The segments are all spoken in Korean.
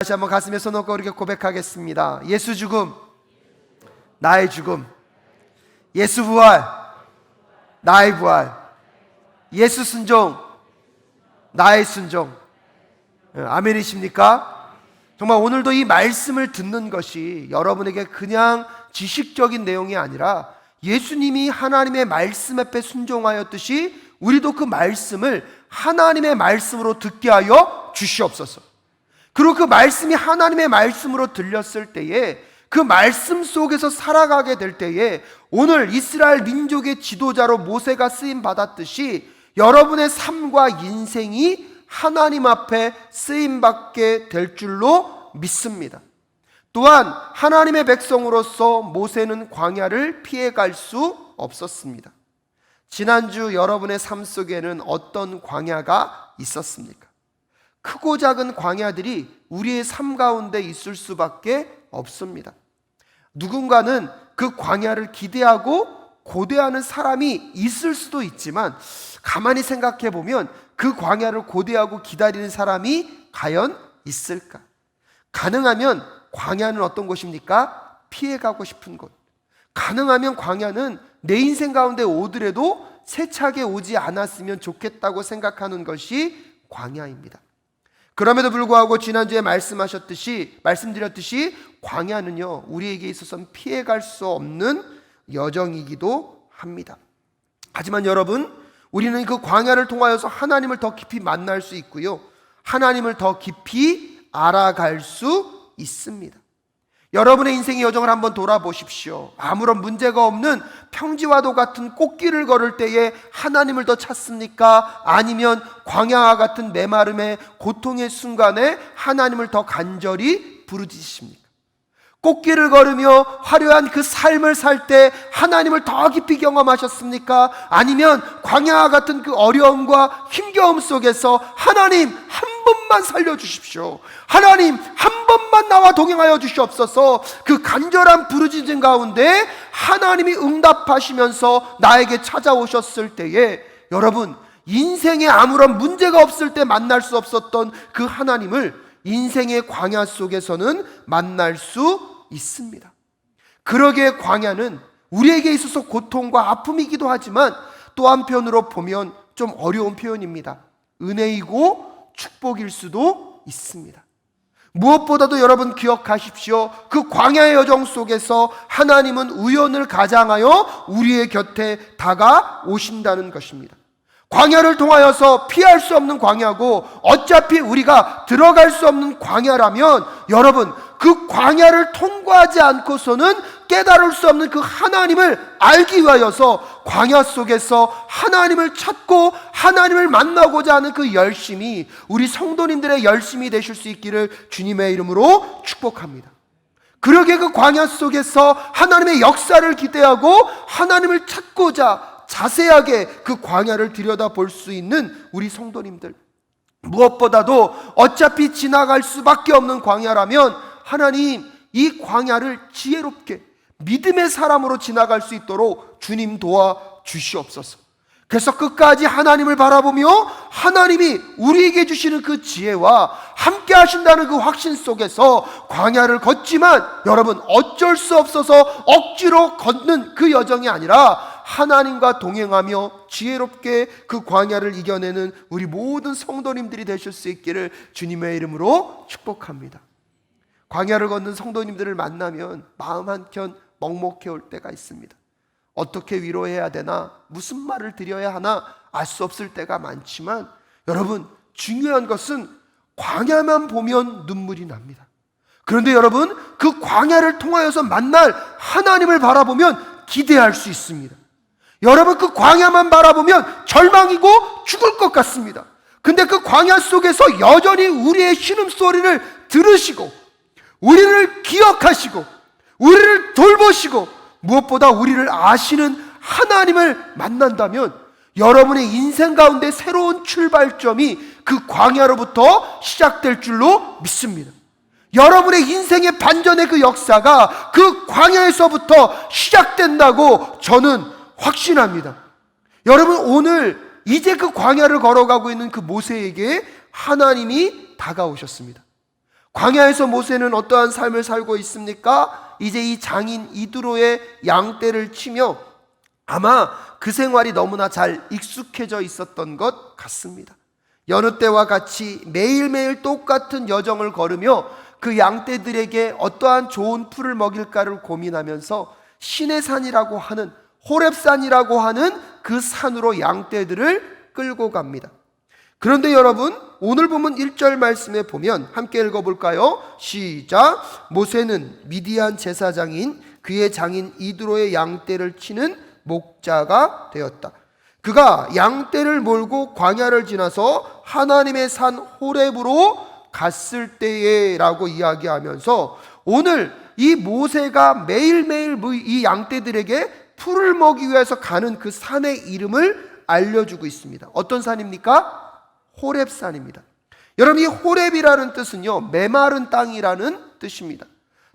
다시 한번 가슴에 손 얹고 이렇게 고백하겠습니다. 예수 죽음, 나의 죽음. 예수 부활, 나의 부활. 예수 순종, 나의 순종. 아멘이십니까? 정말 오늘도 이 말씀을 듣는 것이 여러분에게 그냥 지식적인 내용이 아니라 예수님이 하나님의 말씀 앞에 순종하였듯이 우리도 그 말씀을 하나님의 말씀으로 듣게 하여 주시옵소서. 그리고 그 말씀이 하나님의 말씀으로 들렸을 때에 그 말씀 속에서 살아가게 될 때에 오늘 이스라엘 민족의 지도자로 모세가 쓰임 받았듯이 여러분의 삶과 인생이 하나님 앞에 쓰임 받게 될 줄로 믿습니다. 또한 하나님의 백성으로서 모세는 광야를 피해갈 수 없었습니다. 지난주 여러분의 삶 속에는 어떤 광야가 있었습니까? 크고 작은 광야들이 우리의 삶 가운데 있을 수밖에 없습니다. 누군가는 그 광야를 기대하고 고대하는 사람이 있을 수도 있지만 가만히 생각해 보면 그 광야를 고대하고 기다리는 사람이 과연 있을까? 가능하면 광야는 어떤 곳입니까? 피해가고 싶은 곳. 가능하면 광야는 내 인생 가운데 오더라도 세차게 오지 않았으면 좋겠다고 생각하는 것이 광야입니다. 그럼에도 불구하고 지난주에 말씀드렸듯이 광야는요, 우리에게 있어서는 피해갈 수 없는 여정이기도 합니다. 하지만 여러분, 우리는 그 광야를 통하여서 하나님을 더 깊이 만날 수 있고요, 하나님을 더 깊이 알아갈 수 있습니다. 여러분의 인생의 여정을 한번 돌아보십시오. 아무런 문제가 없는 평지와도 같은 꽃길을 걸을 때에 하나님을 더 찾습니까? 아니면 광야와 같은 메마름의 고통의 순간에 하나님을 더 간절히 부르짖으십니까? 꽃길을 걸으며 화려한 그 삶을 살 때 하나님을 더 깊이 경험하셨습니까? 아니면 광야와 같은 그 어려움과 힘겨움 속에서 하나님 한 번만 살려주십시오, 하나님 한 번만 나와 동행하여 주시옵소서, 그 간절한 부르짖음 가운데 하나님이 응답하시면서 나에게 찾아오셨을 때에 여러분, 인생에 아무런 문제가 없을 때 만날 수 없었던 그 하나님을 인생의 광야 속에서는 만날 수 있습니다. 그러기에 광야는 우리에게 있어서 고통과 아픔이기도 하지만 또 한편으로 보면 좀 어려운 표현입니다. 은혜이고 축복일 수도 있습니다. 무엇보다도 여러분 기억하십시오. 그 광야의 여정 속에서 하나님은 우연을 가장하여 우리의 곁에 다가오신다는 것입니다. 광야를 통하여서 피할 수 없는 광야고 어차피 우리가 들어갈 수 없는 광야라면 여러분, 그 광야를 통과하지 않고서는 깨달을 수 없는 그 하나님을 알기 위하여서 광야 속에서 하나님을 찾고 하나님을 만나고자 하는 그 열심이 우리 성도님들의 열심이 되실 수 있기를 주님의 이름으로 축복합니다. 그러기에 그 광야 속에서 하나님의 역사를 기대하고 하나님을 찾고자 자세하게 그 광야를 들여다볼 수 있는 우리 성도님들, 무엇보다도 어차피 지나갈 수밖에 없는 광야라면 하나님 이 광야를 지혜롭게 믿음의 사람으로 지나갈 수 있도록 주님 도와주시옵소서. 그래서 끝까지 하나님을 바라보며 하나님이 우리에게 주시는 그 지혜와 함께 하신다는 그 확신 속에서 광야를 걷지만 여러분, 어쩔 수 없어서 억지로 걷는 그 여정이 아니라 하나님과 동행하며 지혜롭게 그 광야를 이겨내는 우리 모든 성도님들이 되실 수 있기를 주님의 이름으로 축복합니다. 광야를 걷는 성도님들을 만나면 마음 한켠 먹먹해 올 때가 있습니다. 어떻게 위로해야 되나, 무슨 말을 드려야 하나 알 수 없을 때가 많지만 여러분, 중요한 것은 광야만 보면 눈물이 납니다. 그런데 여러분, 그 광야를 통하여서 만날 하나님을 바라보면 기대할 수 있습니다. 여러분, 그 광야만 바라보면 절망이고 죽을 것 같습니다. 근데 그 광야 속에서 여전히 우리의 신음소리를 들으시고 우리를 기억하시고 우리를 돌보시고 무엇보다 우리를 아시는 하나님을 만난다면 여러분의 인생 가운데 새로운 출발점이 그 광야로부터 시작될 줄로 믿습니다. 여러분의 인생의 반전의 그 역사가 그 광야에서부터 시작된다고 저는 확신합니다. 여러분, 오늘 이제 그 광야를 걸어가고 있는 그 모세에게 하나님이 다가오셨습니다. 광야에서 모세는 어떠한 삶을 살고 있습니까? 이제 이 장인 이드로의 양떼를 치며 아마 그 생활이 너무나 잘 익숙해져 있었던 것 같습니다. 여느 때와 같이 매일매일 똑같은 여정을 걸으며 그 양떼들에게 어떠한 좋은 풀을 먹일까를 고민하면서 시내산이라고 하는, 호렙산이라고 하는 그 산으로 양떼들을 끌고 갑니다. 그런데 여러분, 오늘 본문 1절 말씀에 보면 함께 읽어볼까요? 시작. 모세는 미디안 제사장인 그의 장인 이드로의 양떼를 치는 목자가 되었다. 그가 양떼를 몰고 광야를 지나서 하나님의 산 호렙으로 갔을 때에 라고 이야기하면서 오늘 이 모세가 매일매일 이 양떼들에게 풀을 먹기 위해서 가는 그 산의 이름을 알려주고 있습니다. 어떤 산입니까? 호렙산입니다. 여러분, 이 호렙이라는 뜻은요, 메마른 땅이라는 뜻입니다.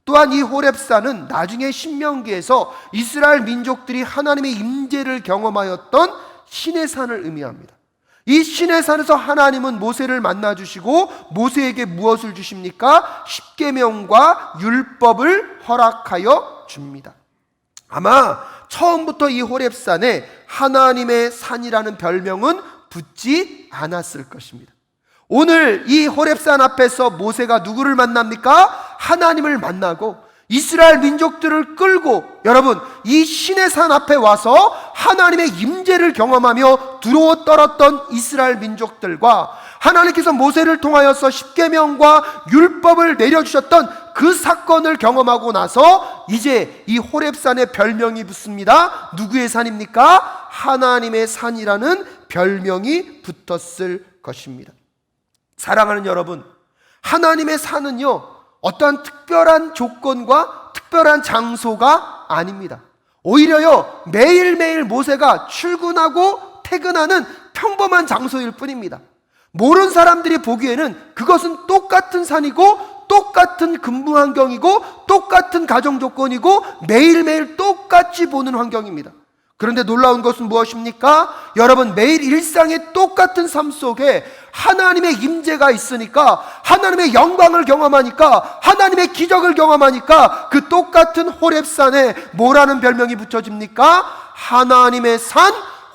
또한 이 호렙산은 나중에 신명기에서 이스라엘 민족들이 하나님의 임재를 경험하였던 시내산을 의미합니다. 이 시내산에서 하나님은 모세를 만나주시고 모세에게 무엇을 주십니까? 십계명과 율법을 허락하여 줍니다. 아마 처음부터 이 호렙산에 하나님의 산이라는 별명은 붙지 않았을 것입니다. 오늘 이 호렙산 앞에서 모세가 누구를 만납니까? 하나님을 만나고 이스라엘 민족들을 끌고 여러분 이 시내산 앞에 와서 하나님의 임재를 경험하며 두려워 떨었던 이스라엘 민족들과 하나님께서 모세를 통하여서 십계명과 율법을 내려주셨던 그 사건을 경험하고 나서 이제 이 호렙산의 별명이 붙습니다. 누구의 산입니까? 하나님의 산이라는 별명이 붙었을 것입니다. 사랑하는 여러분, 하나님의 산은요 어떠한 특별한 조건과 특별한 장소가 아닙니다. 오히려요 매일매일 모세가 출근하고 퇴근하는 평범한 장소일 뿐입니다. 모르는 사람들이 보기에는 그것은 똑같은 산이고 똑같은 근무 환경이고 똑같은 가정 조건이고 매일매일 똑같이 보는 환경입니다. 그런데 놀라운 것은 무엇입니까? 여러분, 매일 일상의 똑같은 삶 속에 하나님의 임재가 있으니까, 하나님의 영광을 경험하니까, 하나님의 기적을 경험하니까 그 똑같은 호렙산에 뭐라는 별명이 붙여집니까? 하나님의 산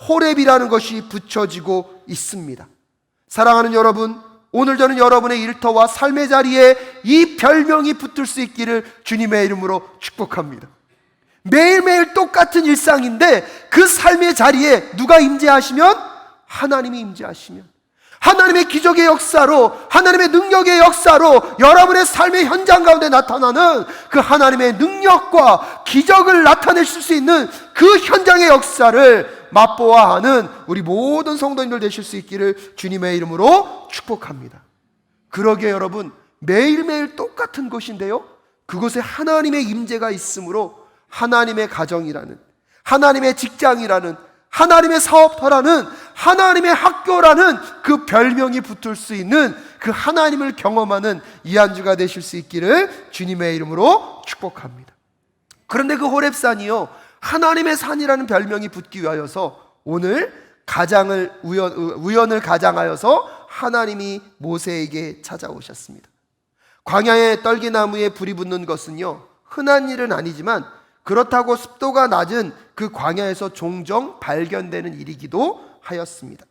호렙이라는 것이 붙여지고 있습니다. 사랑하는 여러분, 오늘 저는 여러분의 일터와 삶의 자리에 이 별명이 붙을 수 있기를 주님의 이름으로 축복합니다. 매일매일 똑같은 일상인데 그 삶의 자리에 누가 임재하시면? 하나님이 임재하시면, 하나님의 기적의 역사로, 하나님의 능력의 역사로 여러분의 삶의 현장 가운데 나타나는 그 하나님의 능력과 기적을 나타내실 수 있는 그 현장의 역사를 맛보아하는 우리 모든 성도님들 되실 수 있기를 주님의 이름으로 축복합니다. 그러게 여러분, 매일매일 똑같은 곳인데요 그곳에 하나님의 임재가 있으므로 하나님의 가정이라는, 하나님의 직장이라는, 하나님의 사업터라는, 하나님의 학교라는 그 별명이 붙을 수 있는 그 하나님을 경험하는 이 한 주가 되실 수 있기를 주님의 이름으로 축복합니다. 그런데 그 호렙산이요 하나님의 산이라는 별명이 붙기 위하여서 오늘 우연을 가장하여서 하나님이 모세에게 찾아오셨습니다. 광야의 떨기나무에 불이 붙는 것은요 흔한 일은 아니지만 그렇다고 습도가 낮은 그 광야에서 종종 발견되는 일이기도 하였습니다.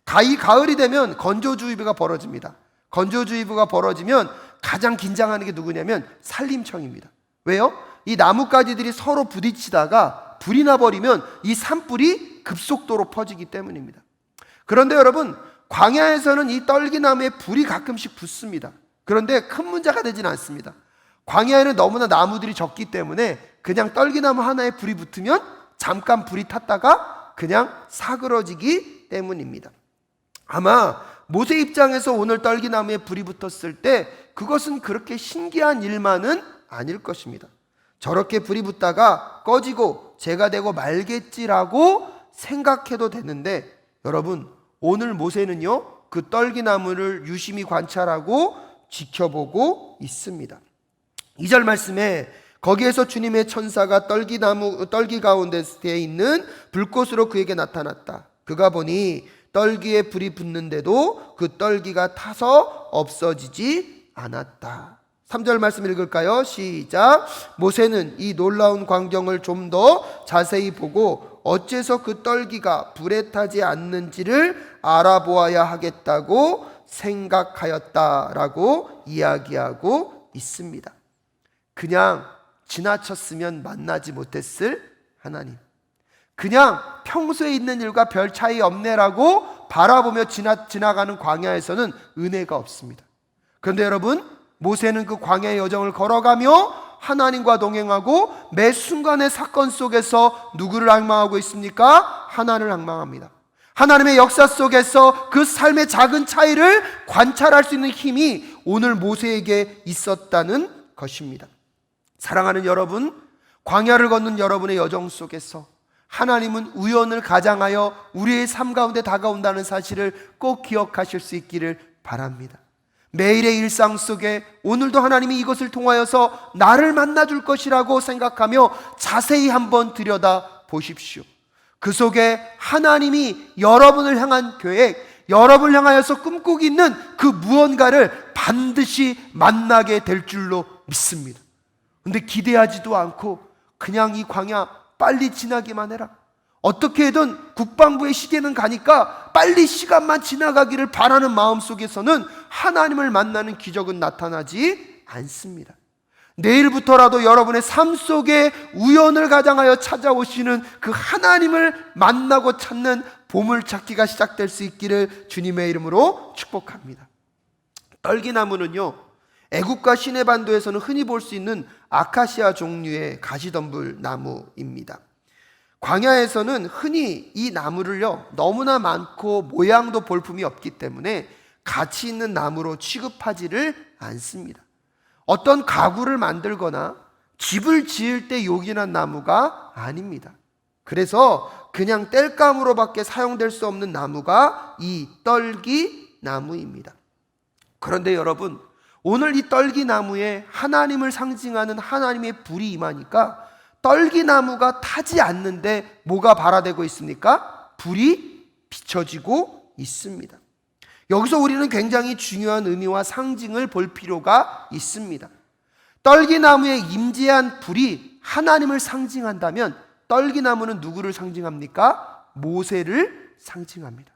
가을이 되면 건조주의보가 벌어집니다. 건조주의보가 벌어지면 가장 긴장하는 게 누구냐면 산림청입니다. 왜요? 이 나뭇가지들이 서로 부딪히다가 불이 나버리면 이 산불이 급속도로 퍼지기 때문입니다. 그런데 여러분, 광야에서는 이 떨기나무에 불이 가끔씩 붙습니다. 그런데 큰 문제가 되지는 않습니다. 광야에는 너무나 나무들이 적기 때문에 그냥 떨기나무 하나에 불이 붙으면 잠깐 불이 탔다가 그냥 사그러지기 때문입니다. 아마 모세 입장에서 오늘 떨기나무에 불이 붙었을 때 그것은 그렇게 신기한 일만은 아닐 것입니다. 저렇게 불이 붙다가 꺼지고 재가 되고 말겠지라고 생각해도 되는데 여러분, 오늘 모세는요 그 떨기나무를 유심히 관찰하고 지켜보고 있습니다. 2절 말씀에 거기에서 주님의 천사가 떨기 가운데 있는 불꽃으로 그에게 나타났다. 그가 보니 떨기에 불이 붙는데도 그 떨기가 타서 없어지지 않았다. 3절 말씀 읽을까요? 시작. 모세는 이 놀라운 광경을 좀 더 자세히 보고 어째서 그 떨기가 불에 타지 않는지를 알아보아야 하겠다고 생각하였다라고 이야기하고 있습니다. 그냥 지나쳤으면 만나지 못했을 하나님, 그냥 평소에 있는 일과 별 차이 없네라고 바라보며 지나가는 광야에서는 은혜가 없습니다. 그런데 여러분, 모세는 그 광야의 여정을 걸어가며 하나님과 동행하고 매 순간의 사건 속에서 누구를 앙망하고 있습니까? 하나님을 앙망합니다. 하나님의 역사 속에서 그 삶의 작은 차이를 관찰할 수 있는 힘이 오늘 모세에게 있었다는 것입니다. 사랑하는 여러분, 광야를 걷는 여러분의 여정 속에서 하나님은 우연을 가장하여 우리의 삶 가운데 다가온다는 사실을 꼭 기억하실 수 있기를 바랍니다. 매일의 일상 속에 오늘도 하나님이 이것을 통하여서 나를 만나줄 것이라고 생각하며 자세히 한번 들여다 보십시오. 그 속에 하나님이 여러분을 향한 계획, 여러분을 향하여서 꿈꾸고 있는 그 무언가를 반드시 만나게 될 줄로 믿습니다. 근데 기대하지도 않고 그냥 이 광야 빨리 지나기만 해라, 어떻게든 국방부의 시계는 가니까 빨리 시간만 지나가기를 바라는 마음 속에서는 하나님을 만나는 기적은 나타나지 않습니다. 내일부터라도 여러분의 삶 속에 우연을 가장하여 찾아오시는 그 하나님을 만나고 찾는 보물찾기가 시작될 수 있기를 주님의 이름으로 축복합니다. 떨기나무는요, 애국과 시내반도에서는 흔히 볼 수 있는 아카시아 종류의 가시덤불 나무입니다. 광야에서는 흔히 이 나무를요, 너무나 많고 모양도 볼품이 없기 때문에 가치 있는 나무로 취급하지를 않습니다. 어떤 가구를 만들거나 집을 지을 때 요긴한 나무가 아닙니다. 그래서 그냥 땔감으로밖에 사용될 수 없는 나무가 이 떨기 나무입니다. 그런데 여러분, 오늘 이 떨기 나무에 하나님을 상징하는 하나님의 불이 임하니까 떨기나무가 타지 않는데 뭐가 발화되고 있습니까? 불이 비춰지고 있습니다. 여기서 우리는 굉장히 중요한 의미와 상징을 볼 필요가 있습니다. 떨기나무에 임재한 불이 하나님을 상징한다면 떨기나무는 누구를 상징합니까? 모세를 상징합니다.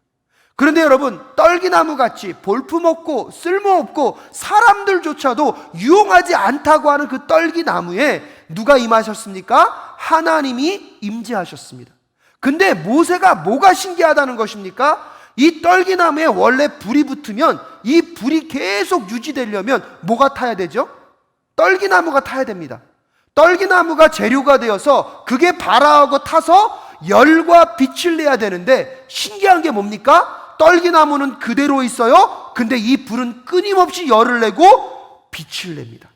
그런데 여러분, 떨기나무같이 볼품없고 쓸모없고 사람들조차도 유용하지 않다고 하는 그 떨기나무에 누가 임하셨습니까? 하나님이 임재하셨습니다. 근데 모세가 뭐가 신기하다는 것입니까? 이 떨기나무에 원래 불이 붙으면 이 불이 계속 유지되려면 뭐가 타야 되죠? 떨기나무가 타야 됩니다. 떨기나무가 재료가 되어서 그게 발화하고 타서 열과 빛을 내야 되는데, 신기한 게 뭡니까? 떨기나무는 그대로 있어요. 근데 이 불은 끊임없이 열을 내고 빛을 냅니다.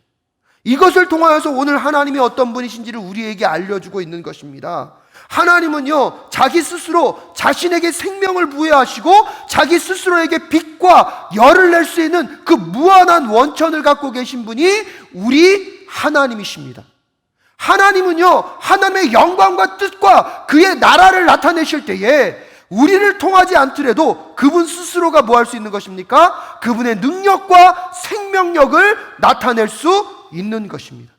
이것을 통하여서 오늘 하나님이 어떤 분이신지를 우리에게 알려주고 있는 것입니다. 하나님은요, 자기 스스로 자신에게 생명을 부여하시고 자기 스스로에게 빛과 열을 낼 수 있는 그 무한한 원천을 갖고 계신 분이 우리 하나님이십니다. 하나님은요, 하나님의 영광과 뜻과 그의 나라를 나타내실 때에 우리를 통하지 않더라도 그분 스스로가 뭐 할 수 있는 것입니까? 그분의 능력과 생명력을 나타낼 수 있는 것입니다.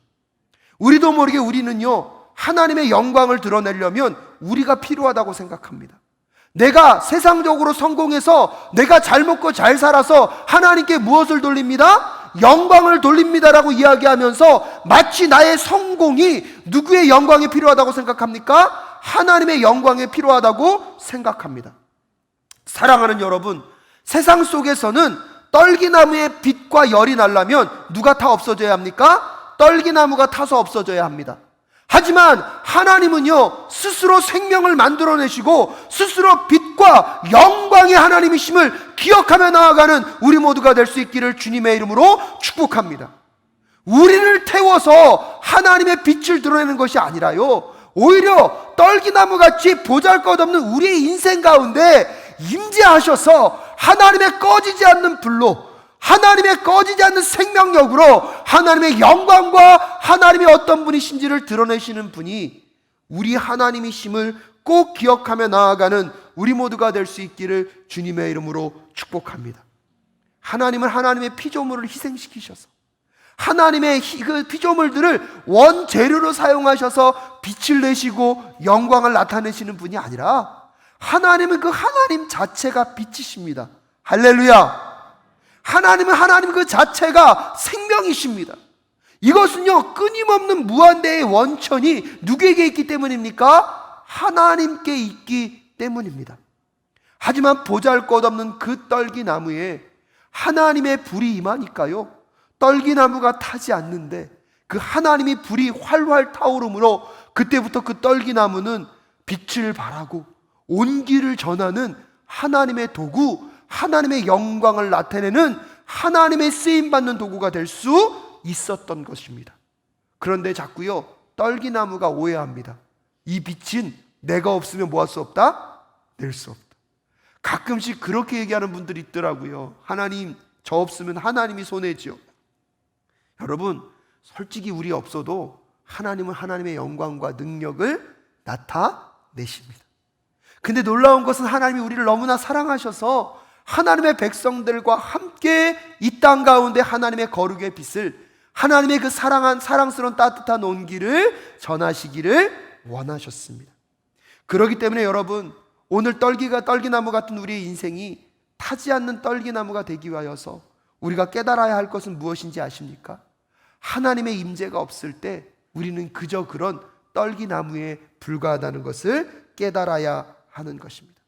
우리도 모르게 우리는요, 하나님의 영광을 드러내려면 우리가 필요하다고 생각합니다. 내가 세상적으로 성공해서 내가 잘 먹고 잘 살아서 하나님께 무엇을 돌립니다? 영광을 돌립니다라고 이야기하면서 마치 나의 성공이 누구의 영광이 필요하다고 생각합니까? 하나님의 영광이 필요하다고 생각합니다. 사랑하는 여러분, 세상 속에서는 떨기나무의 빛과 열이 나려면 누가 타 없어져야 합니까? 떨기나무가 타서 없어져야 합니다. 하지만 하나님은요, 스스로 생명을 만들어내시고 스스로 빛과 영광의 하나님이심을 기억하며 나아가는 우리 모두가 될 수 있기를 주님의 이름으로 축복합니다. 우리를 태워서 하나님의 빛을 드러내는 것이 아니라요, 오히려 떨기나무같이 보잘것없는 우리의 인생 가운데 임재하셔서 하나님의 꺼지지 않는 불로, 하나님의 꺼지지 않는 생명력으로 하나님의 영광과 하나님의 어떤 분이신지를 드러내시는 분이 우리 하나님이심을 꼭 기억하며 나아가는 우리 모두가 될 수 있기를 주님의 이름으로 축복합니다. 하나님은 하나님의 피조물을 희생시키셔서 하나님의 그 피조물들을 원재료로 사용하셔서 빛을 내시고 영광을 나타내시는 분이 아니라 하나님은 그 하나님 자체가 빛이십니다. 할렐루야. 하나님은 하나님 그 자체가 생명이십니다. 이것은요, 끊임없는 무한대의 원천이 누구에게 있기 때문입니까? 하나님께 있기 때문입니다. 하지만 보잘것없는 그 떨기나무에 하나님의 불이 임하니까요, 떨기나무가 타지 않는데 그 하나님이 불이 활활 타오르므로 그때부터 그 떨기나무는 빛을 발하고 온기를 전하는 하나님의 도구, 하나님의 영광을 나타내는 하나님의 쓰임받는 도구가 될 수 있었던 것입니다. 그런데 자꾸요, 떨기나무가 오해합니다. 이 빛은 내가 없으면 뭐 할 수 없다? 낼 수 없다. 가끔씩 그렇게 얘기하는 분들이 있더라고요. 하나님, 저 없으면 하나님이 손해지요. 여러분, 솔직히 우리 없어도 하나님은 하나님의 영광과 능력을 나타내십니다. 근데 놀라운 것은 하나님이 우리를 너무나 사랑하셔서 하나님의 백성들과 함께 이 땅 가운데 하나님의 거룩의 빛을, 하나님의 그 사랑스러운 따뜻한 온기를 전하시기를 원하셨습니다. 그렇기 때문에 여러분, 오늘 떨기나무 같은 우리의 인생이 타지 않는 떨기나무가 되기 위하여서 우리가 깨달아야 할 것은 무엇인지 아십니까? 하나님의 임재가 없을 때 우리는 그저 그런 떨기나무에 불과하다는 것을 깨달아야 하는 것입니다.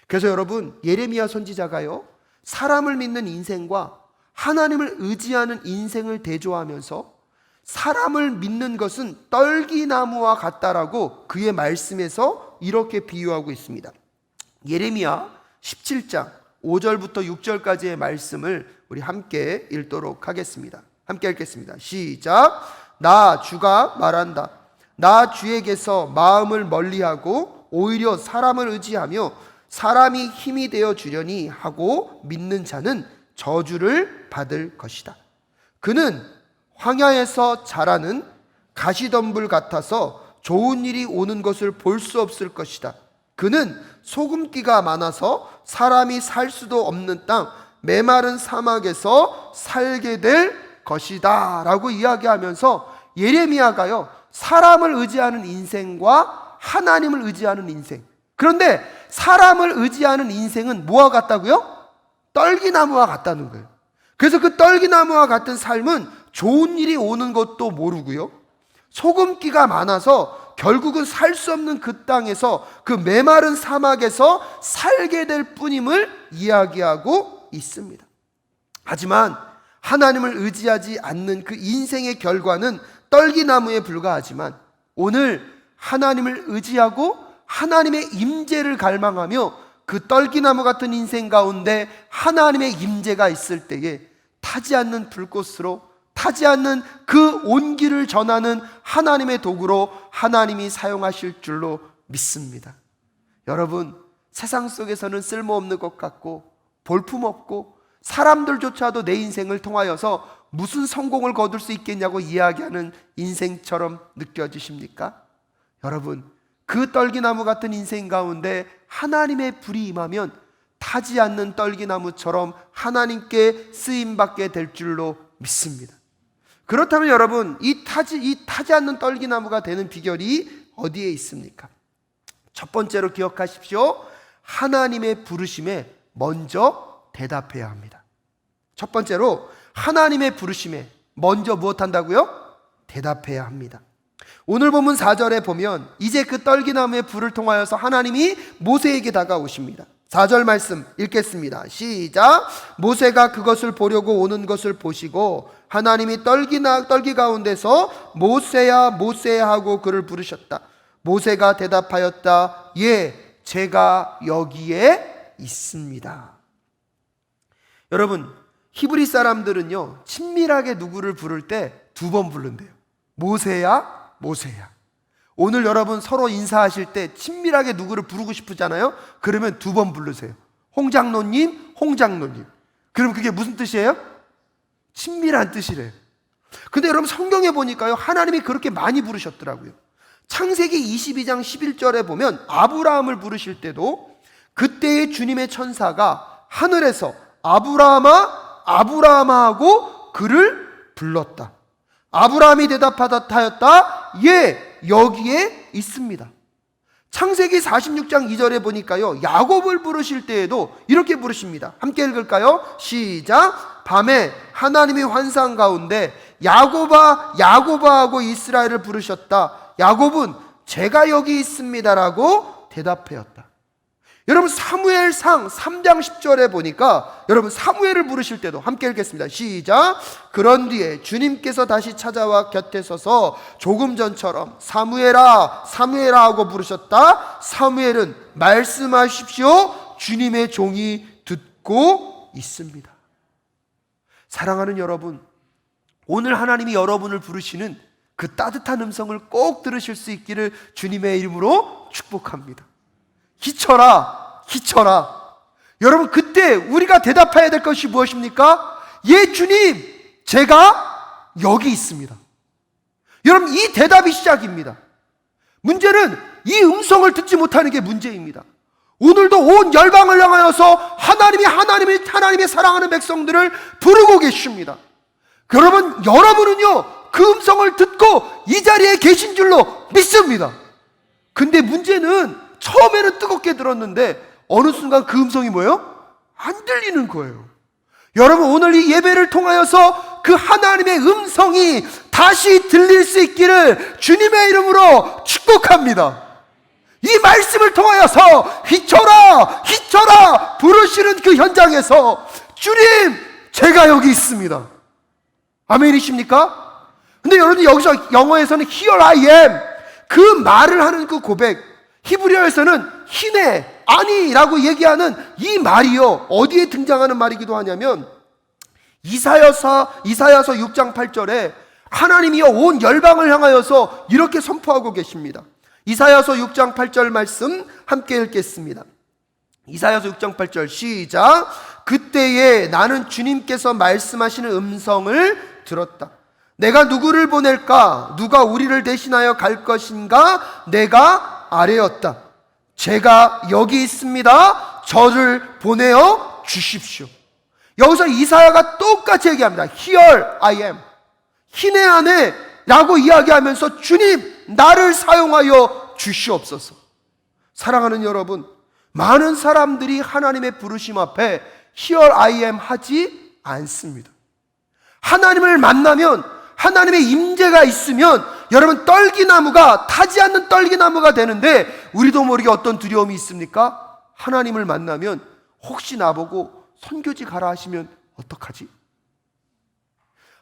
그래서 여러분, 예레미야 선지자가요, 사람을 믿는 인생과 하나님을 의지하는 인생을 대조하면서 사람을 믿는 것은 떨기나무와 같다라고 그의 말씀에서 이렇게 비유하고 있습니다. 예레미야 17장 5절부터 6절까지의 말씀을 우리 함께 읽도록 하겠습니다. 함께 읽겠습니다. 시작. 나 주가 말한다. 나 주에게서 마음을 멀리하고 오히려 사람을 의지하며 사람이 힘이 되어 주려니 하고 믿는 자는 저주를 받을 것이다. 그는 황야에서 자라는 가시덤불 같아서 좋은 일이 오는 것을 볼 수 없을 것이다. 그는 소금기가 많아서 사람이 살 수도 없는 땅 메마른 사막에서 살게 될 것이다 라고 이야기하면서 예레미야가요, 사람을 의지하는 인생과 하나님을 의지하는 인생, 그런데 사람을 의지하는 인생은 뭐와 같다고요? 떨기나무와 같다는 거예요. 그래서 그 떨기나무와 같은 삶은 좋은 일이 오는 것도 모르고요, 소금기가 많아서 결국은 살 수 없는 그 땅에서, 그 메마른 사막에서 살게 될 뿐임을 이야기하고 있습니다. 하지만 하나님을 의지하지 않는 그 인생의 결과는 떨기나무에 불과하지만 오늘 하나님을 의지하고 하나님의 임재를 갈망하며 그 떨기나무 같은 인생 가운데 하나님의 임재가 있을 때에 타지 않는 불꽃으로, 타지 않는 그 온기를 전하는 하나님의 도구로 하나님이 사용하실 줄로 믿습니다. 여러분, 세상 속에서는 쓸모없는 것 같고 볼품없고 사람들조차도 내 인생을 통하여서 무슨 성공을 거둘 수 있겠냐고 이야기하는 인생처럼 느껴지십니까? 여러분, 그 떨기나무 같은 인생 가운데 하나님의 불이 임하면 타지 않는 떨기나무처럼 하나님께 쓰임받게 될 줄로 믿습니다. 그렇다면 여러분, 이 타지 않는 떨기나무가 되는 비결이 어디에 있습니까? 첫 번째로 기억하십시오. 하나님의 부르심에 먼저 대답해야 합니다. 첫 번째로 하나님의 부르심에 먼저 무엇한다고요? 대답해야 합니다. 오늘 본문 4절에 보면 이제 그 떨기나무의 불을 통하여서 하나님이 모세에게 다가오십니다. 4절 말씀 읽겠습니다. 시작. 모세가 그것을 보려고 오는 것을 보시고 하나님이 떨기 가운데서 모세야 모세야 하고 그를 부르셨다. 모세가 대답하였다. 예, 제가 여기에 있습니다. 여러분, 히브리 사람들은요, 친밀하게 누구를 부를 때 두 번 부른대요. 모세야 모세야. 오늘 여러분 서로 인사하실 때 친밀하게 누구를 부르고 싶으잖아요. 그러면 두 번 부르세요. 홍장로님, 홍장로님. 그럼 그게 무슨 뜻이에요? 친밀한 뜻이래요. 근데 여러분 성경에 보니까요, 하나님이 그렇게 많이 부르셨더라고요. 창세기 22장 11절에 보면 아브라함을 부르실 때도 그때의 주님의 천사가 하늘에서 아브라함아 아브라함하고 그를 불렀다. 아브라함이 대답하였다. 예, 여기에 있습니다. 창세기 46장 2절에 보니까요, 야곱을 부르실 때에도 이렇게 부르십니다. 함께 읽을까요? 시작. 밤에 하나님이 환상 가운데 야곱아 야곱아 하고 이스라엘을 부르셨다. 야곱은 제가 여기 있습니다라고 대답하였다. 여러분, 사무엘상 3장 10절에 보니까 여러분 사무엘을 부르실 때도 함께 읽겠습니다. 시작. 그런 뒤에 주님께서 다시 찾아와 곁에 서서 조금 전처럼 사무엘아 사무엘아 하고 부르셨다. 사무엘은 말씀하십시오. 주님의 종이 듣고 있습니다. 사랑하는 여러분, 오늘 하나님이 여러분을 부르시는 그 따뜻한 음성을 꼭 들으실 수 있기를 주님의 이름으로 축복합니다. 기쳐라, 기쳐라. 여러분, 그때 우리가 대답해야 될 것이 무엇입니까? 예, 주님, 제가 여기 있습니다. 여러분, 이 대답이 시작입니다. 문제는 이 음성을 듣지 못하는 게 문제입니다. 오늘도 온 열방을 향하여서 하나님의 사랑하는 백성들을 부르고 계십니다. 여러분은요, 그 음성을 듣고 이 자리에 계신 줄로 믿습니다. 근데 문제는 처음에는 뜨겁게 들었는데 어느 순간 그 음성이 뭐예요? 안 들리는 거예요. 여러분, 오늘 이 예배를 통하여서 그 하나님의 음성이 다시 들릴 수 있기를 주님의 이름으로 축복합니다. 이 말씀을 통하여서 휘쳐라 휘쳐라 부르시는 그 현장에서 주님, 제가 여기 있습니다. 아멘이십니까? 근데 여러분, 여기서 영어에서는 Here I am, 그 말을 하는 그 고백, 히브리어에서는 히네, 아니라고 얘기하는 이 말이요, 어디에 등장하는 말이기도 하냐면 이사야서 6장 8절에 하나님이요 온 열방을 향하여서 이렇게 선포하고 계십니다. 이사야서 6장 8절 말씀 함께 읽겠습니다. 이사야서 6장 8절 시작. 그때에 나는 주님께서 말씀하시는 음성을 들었다. 내가 누구를 보낼까? 누가 우리를 대신하여 갈 것인가? 내가 아뢰었다. 제가 여기 있습니다. 저를 보내어 주십시오. 여기서 이사야가 똑같이 얘기합니다. Here I am, 희내 안에 라고 이야기하면서 주님, 나를 사용하여 주시옵소서. 사랑하는 여러분, 많은 사람들이 하나님의 부르심 앞에 Here I am 하지 않습니다. 하나님을 만나면, 하나님의 임재가 있으면 여러분, 떨기나무가 타지 않는 떨기나무가 되는데 우리도 모르게 어떤 두려움이 있습니까? 하나님을 만나면 혹시 나보고 선교지 가라 하시면 어떡하지?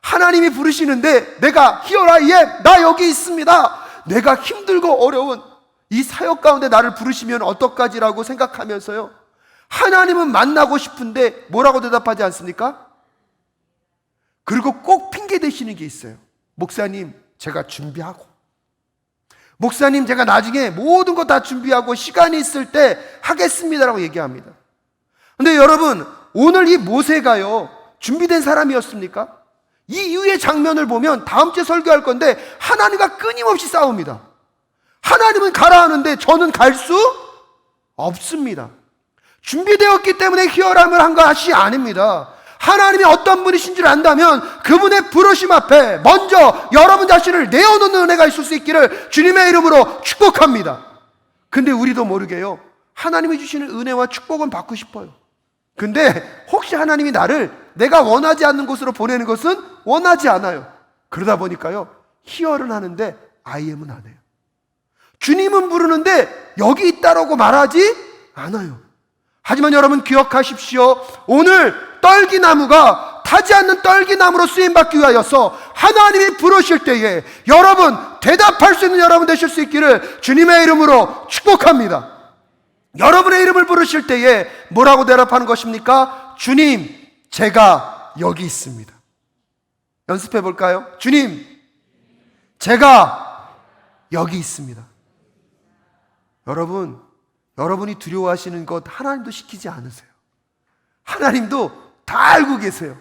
하나님이 부르시는데 내가 Here I am, 나 여기 있습니다, 내가 힘들고 어려운 이 사역 가운데 나를 부르시면 어떡하지라고 생각하면서요, 하나님은 만나고 싶은데 뭐라고 대답하지 않습니까? 그리고 꼭 핑계 대시는 게 있어요. 목사님, 제가 준비하고, 목사님, 제가 나중에 모든 거 다 준비하고 시간이 있을 때 하겠습니다라고 얘기합니다. 근데 여러분, 오늘 이 모세가요 준비된 사람이었습니까? 이 이후의 장면을 보면 다음 주에 설교할 건데 하나님과 끊임없이 싸웁니다. 하나님은 가라 하는데 저는 갈 수 없습니다. 준비되었기 때문에 희열함을 한 것이 아닙니다. 하나님이 어떤 분이신 줄 안다면 그분의 부르심 앞에 먼저 여러분 자신을 내어놓는 은혜가 있을 수 있기를 주님의 이름으로 축복합니다. 근데 우리도 모르게요, 하나님이 주시는 은혜와 축복은 받고 싶어요. 근데 혹시 하나님이 나를 내가 원하지 않는 곳으로 보내는 것은 원하지 않아요. 그러다 보니까요, 희열은 하는데 I am은 안 해요. 주님은 부르는데 여기 있다라고 말하지 않아요. 하지만 여러분 기억하십시오. 오늘 떨기나무가 타지 않는 떨기나무로 쓰임받기 위하여서 하나님이 부르실 때에 여러분 대답할 수 있는 여러분 되실 수 있기를 주님의 이름으로 축복합니다. 여러분의 이름을 부르실 때에 뭐라고 대답하는 것입니까? 주님, 제가 여기 있습니다. 연습해 볼까요? 주님, 제가 여기 있습니다. 여러분이 두려워하시는 것 하나님도 시키지 않으세요. 하나님도 다 알고 계세요.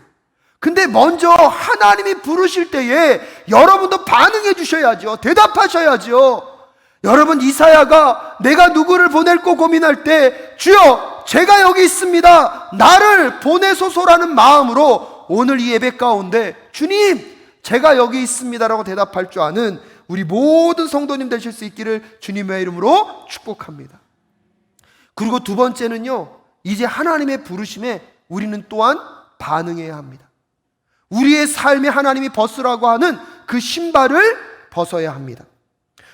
근데 먼저 하나님이 부르실 때에 여러분도 반응해 주셔야죠. 대답하셔야죠. 여러분, 이사야가 내가 누구를 보낼고 고민할 때 주여 제가 여기 있습니다, 나를 보내소서라는 마음으로 오늘 이 예배 가운데 주님 제가 여기 있습니다라고 대답할 줄 아는 우리 모든 성도님 되실 수 있기를 주님의 이름으로 축복합니다. 그리고 두 번째는요, 이제 하나님의 부르심에 우리는 또한 반응해야 합니다. 우리의 삶에 하나님이 벗으라고 하는 그 신발을 벗어야 합니다.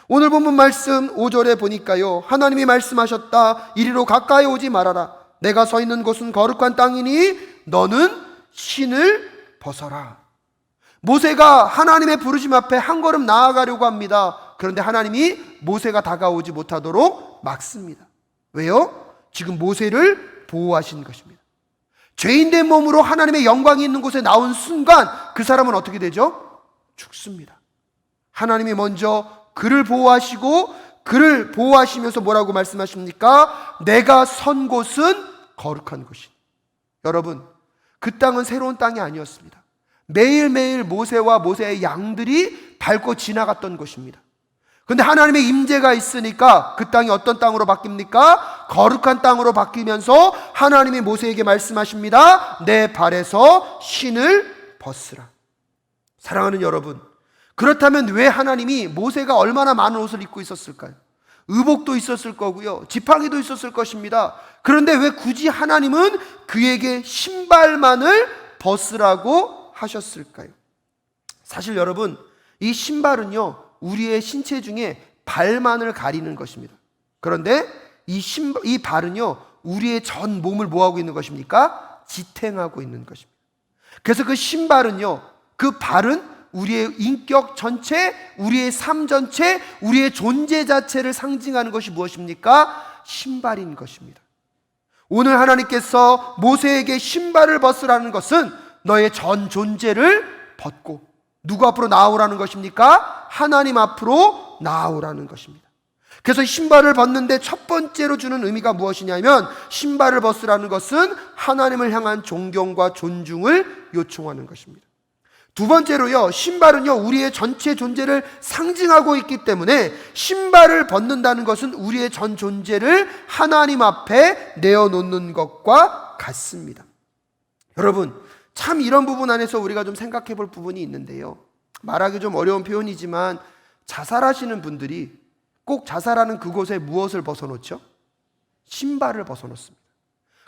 오늘 본문 말씀 5절에 보니까요, 하나님이 말씀하셨다. 이리로 가까이 오지 말아라. 내가 서 있는 곳은 거룩한 땅이니 너는 신을 벗어라. 모세가 하나님의 부르심 앞에 한 걸음 나아가려고 합니다. 그런데 하나님이 모세가 다가오지 못하도록 막습니다. 왜요? 지금 모세를 보호하신 것입니다. 죄인된 몸으로 하나님의 영광이 있는 곳에 나온 순간 그 사람은 어떻게 되죠? 죽습니다. 하나님이 먼저 그를 보호하시고, 그를 보호하시면서 뭐라고 말씀하십니까? 내가 선 곳은 거룩한 곳이다. 여러분, 그 땅은 새로운 땅이 아니었습니다. 매일매일 모세와 모세의 양들이 밟고 지나갔던 곳입니다. 그런데 하나님의 임재가 있으니까 그 땅이 어떤 땅으로 바뀝니까? 거룩한 땅으로 바뀌면서 하나님이 모세에게 말씀하십니다. 내 발에서 신을 벗으라. 사랑하는 여러분, 그렇다면 왜 하나님이, 모세가 얼마나 많은 옷을 입고 있었을까요? 의복도 있었을 거고요, 지팡이도 있었을 것입니다. 그런데 왜 굳이 하나님은 그에게 신발만을 벗으라고 하셨을까요? 사실 여러분, 이 신발은요, 우리의 신체 중에 발만을 가리는 것입니다. 그런데 이 발은요, 우리의 전 몸을 뭐하고 있는 것입니까? 지탱하고 있는 것입니다. 그래서 그 신발은요, 그 발은 우리의 인격 전체, 우리의 삶 전체, 우리의 존재 자체를 상징하는 것이 무엇입니까? 신발인 것입니다. 오늘 하나님께서 모세에게 신발을 벗으라는 것은 너의 전 존재를 벗고 누구 앞으로 나오라는 것입니까? 하나님 앞으로 나오라는 것입니다. 그래서 신발을 벗는데 첫 번째로 주는 의미가 무엇이냐면, 신발을 벗으라는 것은 하나님을 향한 존경과 존중을 요청하는 것입니다. 두 번째로요, 신발은요, 우리의 전체 존재를 상징하고 있기 때문에 신발을 벗는다는 것은 우리의 전 존재를 하나님 앞에 내어놓는 것과 같습니다. 여러분, 참 이런 부분 안에서 우리가 좀 생각해 볼 부분이 있는데요, 말하기 좀 어려운 표현이지만 자살하시는 분들이 꼭 자살하는 그곳에 무엇을 벗어놓죠? 신발을 벗어놓습니다.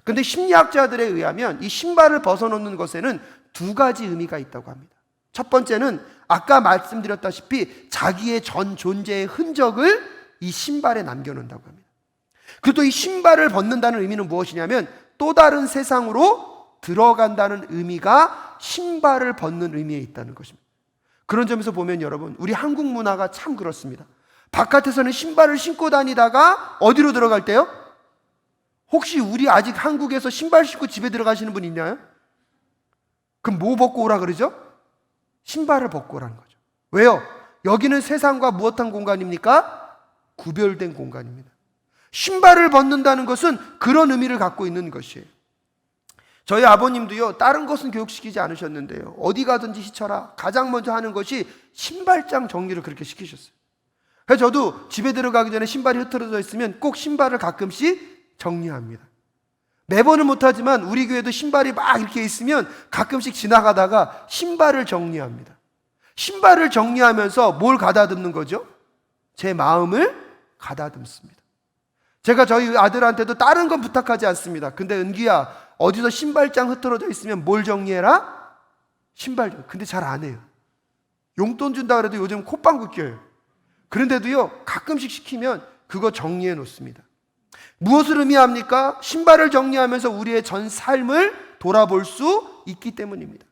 그런데 심리학자들에 의하면 이 신발을 벗어놓는 것에는 두 가지 의미가 있다고 합니다. 첫 번째는 아까 말씀드렸다시피 자기의 전 존재의 흔적을 이 신발에 남겨놓는다고 합니다. 그리고 또 이 신발을 벗는다는 의미는 무엇이냐면, 또 다른 세상으로 들어간다는 의미가 신발을 벗는 의미에 있다는 것입니다. 그런 점에서 보면 여러분, 우리 한국 문화가 참 그렇습니다. 바깥에서는 신발을 신고 다니다가 어디로 들어갈 때요? 혹시 우리 아직 한국에서 신발 신고 집에 들어가시는 분 있나요? 그럼 뭐 벗고 오라 그러죠? 신발을 벗고 오라는 거죠. 왜요? 여기는 세상과 무엇한 공간입니까? 구별된 공간입니다. 신발을 벗는다는 것은 그런 의미를 갖고 있는 것이에요. 저희 아버님도요, 다른 것은 교육시키지 않으셨는데요, 어디 가든지 시쳐라, 가장 먼저 하는 것이 신발장 정리를 그렇게 시키셨어요. 그래서 저도 집에 들어가기 전에 신발이 흐트러져 있으면 꼭 신발을 가끔씩 정리합니다. 매번은 못하지만 우리 교회도 신발이 막 이렇게 있으면 가끔씩 지나가다가 신발을 정리합니다. 신발을 정리하면서 뭘 가다듬는 거죠? 제 마음을 가다듬습니다. 제가 저희 아들한테도 다른 건 부탁하지 않습니다. 근데 은기야, 어디서 신발장 흐트러져 있으면 뭘 정리해라? 신발 정리. 근데 잘 안 해요. 용돈 준다 그래도 요즘 콧방귀 껴요. 그런데도요, 가끔씩 시키면 그거 정리해 놓습니다. 무엇을 의미합니까? 신발을 정리하면서 우리의 전 삶을 돌아볼 수 있기 때문입니다.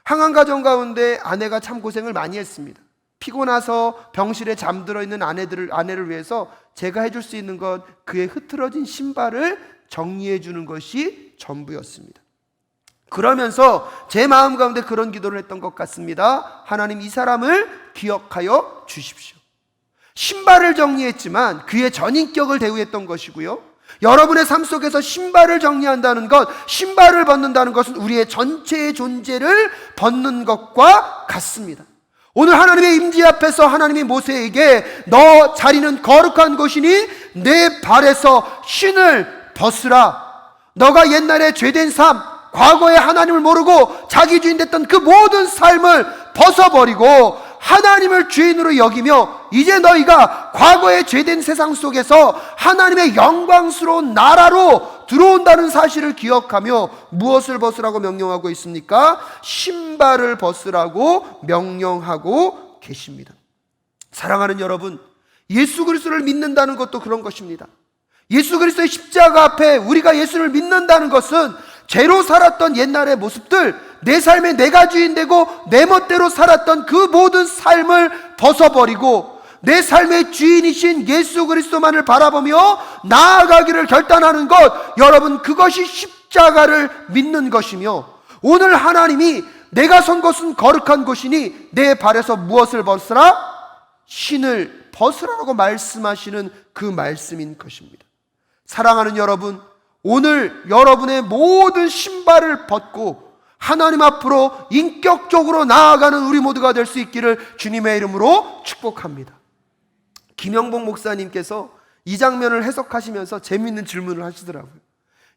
항암 가정 가운데 아내가 참 고생을 많이 했습니다. 피곤해서 병실에 잠들어 있는 아내를 위해서 제가 해줄 수 있는 건 그의 흐트러진 신발을 정리해 주는 것이 전부였습니다. 그러면서 제 마음 가운데 그런 기도를 했던 것 같습니다. 하나님, 이 사람을 기억하여 주십시오. 신발을 정리했지만 그의 전인격을 대우했던 것이고요, 여러분의 삶 속에서 신발을 정리한다는 것, 신발을 벗는다는 것은 우리의 전체의 존재를 벗는 것과 같습니다. 오늘 하나님의 임재 앞에서 하나님이 모세에게 너 자리는 거룩한 곳이니 내 발에서 신을 벗으라, 너가 옛날에 죄된 삶, 과거에 하나님을 모르고 자기 주인 됐던 그 모든 삶을 벗어버리고 하나님을 주인으로 여기며 이제 너희가 과거의 죄된 세상 속에서 하나님의 영광스러운 나라로 들어온다는 사실을 기억하며 무엇을 벗으라고 명령하고 있습니까? 신발을 벗으라고 명령하고 계십니다. 사랑하는 여러분, 예수 그리스도를 믿는다는 것도 그런 것입니다. 예수 그리스도의 십자가 앞에 우리가 예수를 믿는다는 것은 죄로 살았던 옛날의 모습들, 내 삶에 내가 주인 되고 내 멋대로 살았던 그 모든 삶을 벗어버리고 내 삶의 주인이신 예수 그리스도만을 바라보며 나아가기를 결단하는 것, 여러분, 그것이 십자가를 믿는 것이며, 오늘 하나님이 내가 선 곳은 거룩한 곳이니 내 발에서 무엇을 벗으라? 신을 벗으라고 말씀하시는 그 말씀인 것입니다. 사랑하는 여러분, 오늘 여러분의 모든 신발을 벗고 하나님 앞으로 인격적으로 나아가는 우리 모두가 될 수 있기를 주님의 이름으로 축복합니다. 김영복 목사님께서 이 장면을 해석하시면서 재미있는 질문을 하시더라고요.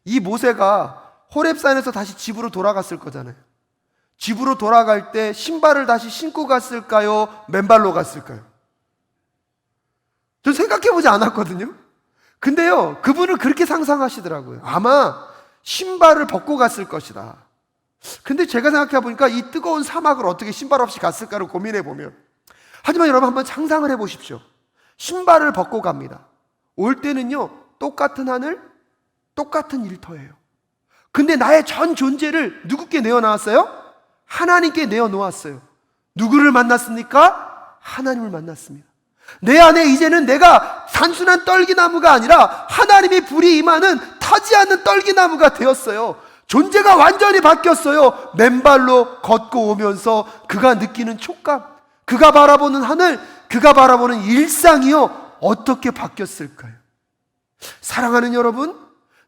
이 모세가 호렙산에서 다시 집으로 돌아갔을 거잖아요. 집으로 돌아갈 때 신발을 다시 신고 갔을까요? 맨발로 갔을까요? 전 생각해보지 않았거든요. 근데요, 그분은 그렇게 상상하시더라고요. 아마 신발을 벗고 갔을 것이다. 근데 제가 생각해보니까 이 뜨거운 사막을 어떻게 신발 없이 갔을까를 고민해보면, 하지만 여러분 한번 상상을 해보십시오. 신발을 벗고 갑니다. 올 때는요, 똑같은 하늘, 똑같은 일터예요. 근데 나의 전 존재를 누구께 내어놓았어요? 하나님께 내어놓았어요. 누구를 만났습니까? 하나님을 만났습니다. 내 안에 이제는 내가 단순한 떨기나무가 아니라 하나님의 불이 임하는 타지 않는 떨기나무가 되었어요. 존재가 완전히 바뀌었어요. 맨발로 걷고 오면서 그가 느끼는 촉감, 그가 바라보는 하늘, 그가 바라보는 일상이요, 어떻게 바뀌었을까요? 사랑하는 여러분,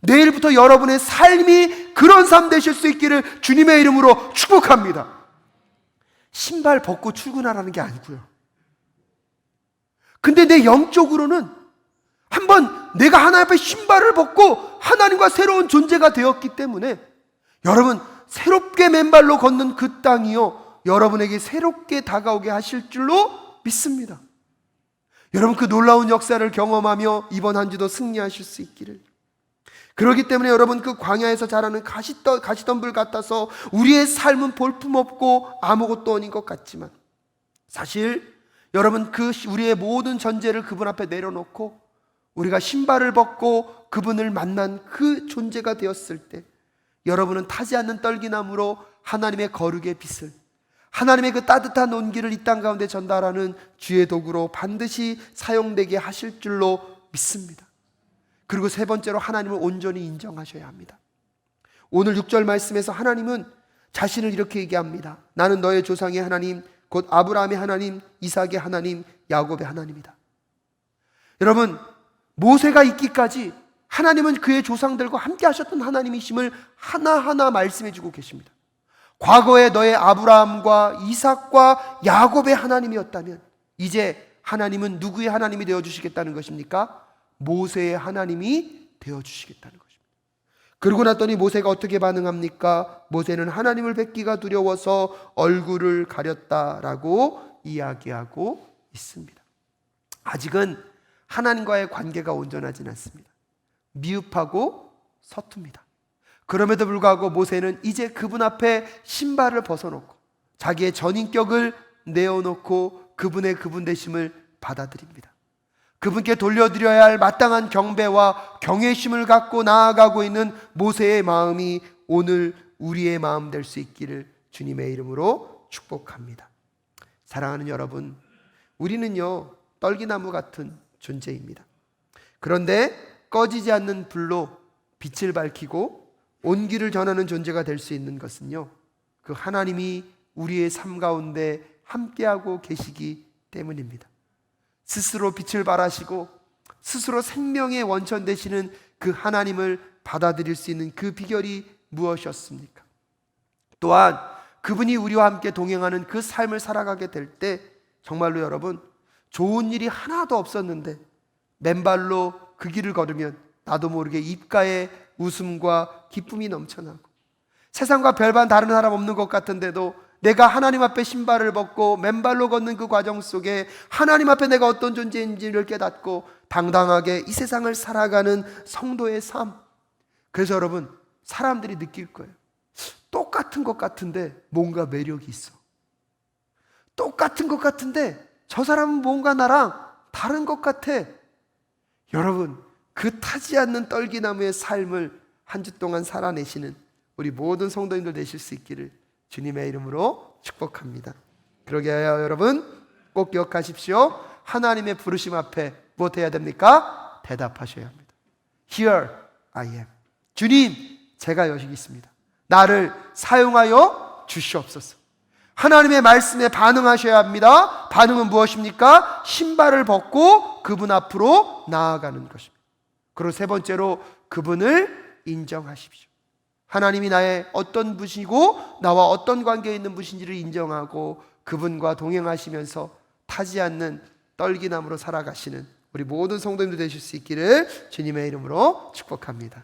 내일부터 여러분의 삶이 그런 삶 되실 수 있기를 주님의 이름으로 축복합니다. 신발 벗고 출근하라는 게 아니고요. 근데 내 영적으로는 한번 내가 하나님 앞에 신발을 벗고 하나님과 새로운 존재가 되었기 때문에 여러분, 새롭게 맨발로 걷는 그 땅이요, 여러분에게 새롭게 다가오게 하실 줄로 믿습니다. 여러분, 그 놀라운 역사를 경험하며 이번 한 주도 승리하실 수 있기를. 그렇기 때문에 여러분, 그 광야에서 자라는 가시덤불 같아서 우리의 삶은 볼품없고 아무것도 아닌 것 같지만, 사실 여러분, 그 우리의 모든 전제를 그분 앞에 내려놓고 우리가 신발을 벗고 그분을 만난 그 존재가 되었을 때, 여러분은 타지 않는 떨기나무로 하나님의 거룩의 빛을, 하나님의 그 따뜻한 온기를 이 땅 가운데 전달하는 주의 도구로 반드시 사용되게 하실 줄로 믿습니다. 그리고 세 번째로, 하나님을 온전히 인정하셔야 합니다. 오늘 6절 말씀에서 하나님은 자신을 이렇게 얘기합니다. 나는 너의 조상의 하나님, 곧 아브라함의 하나님, 이삭의 하나님, 야곱의 하나님이다. 여러분, 모세가 있기까지 하나님은 그의 조상들과 함께 하셨던 하나님이심을 하나하나 말씀해 주고 계십니다. 과거에 너의 아브라함과 이삭과 야곱의 하나님이었다면 이제 하나님은 누구의 하나님이 되어주시겠다는 것입니까? 모세의 하나님이 되어주시겠다는 것입니다. 그러고 났더니 모세가 어떻게 반응합니까? 모세는 하나님을 뵙기가 두려워서 얼굴을 가렸다라고 이야기하고 있습니다. 아직은 하나님과의 관계가 온전하진 않습니다. 미흡하고 서툽니다. 그럼에도 불구하고 모세는 이제 그분 앞에 신발을 벗어놓고 자기의 전인격을 내어놓고 그분의 그분 되심을 받아들입니다. 그분께 돌려드려야 할 마땅한 경배와 경외심을 갖고 나아가고 있는 모세의 마음이 오늘 우리의 마음 될 수 있기를 주님의 이름으로 축복합니다. 사랑하는 여러분, 우리는요, 떨기나무 같은 존재입니다. 그런데 꺼지지 않는 불로 빛을 밝히고 온기를 전하는 존재가 될 수 있는 것은요, 그 하나님이 우리의 삶 가운데 함께하고 계시기 때문입니다. 스스로 빛을 발하시고 스스로 생명의 원천 되시는 그 하나님을 받아들일 수 있는 그 비결이 무엇이었습니까? 또한 그분이 우리와 함께 동행하는 그 삶을 살아가게 될 때 정말로 여러분, 좋은 일이 하나도 없었는데 맨발로 그 길을 걸으면 나도 모르게 입가에 웃음과 기쁨이 넘쳐나고, 세상과 별반 다른 사람 없는 것 같은데도 내가 하나님 앞에 신발을 벗고 맨발로 걷는 그 과정 속에 하나님 앞에 내가 어떤 존재인지를 깨닫고 당당하게 이 세상을 살아가는 성도의 삶. 그래서 여러분, 사람들이 느낄 거예요. 똑같은 것 같은데 뭔가 매력이 있어. 똑같은 것 같은데 저 사람은 뭔가 나랑 다른 것 같아. 여러분, 그 타지 않는 떨기나무의 삶을 한 주 동안 살아내시는 우리 모든 성도님들 되실 수 있기를 주님의 이름으로 축복합니다. 그러게 하여 여러분 꼭 기억하십시오. 하나님의 부르심 앞에 무엇 해야 됩니까? 대답하셔야 합니다. Here I am. 주님, 제가 여기 있습니다. 나를 사용하여 주시옵소서. 하나님의 말씀에 반응하셔야 합니다. 반응은 무엇입니까? 신발을 벗고 그분 앞으로 나아가는 것입니다. 그리고 세 번째로 그분을 인정하십시오. 하나님이 나의 어떤 분이고 나와 어떤 관계에 있는 분인지를 인정하고 그분과 동행하시면서 타지 않는 떨기나무로 살아가시는 우리 모든 성도님들 되실 수 있기를 주님의 이름으로 축복합니다.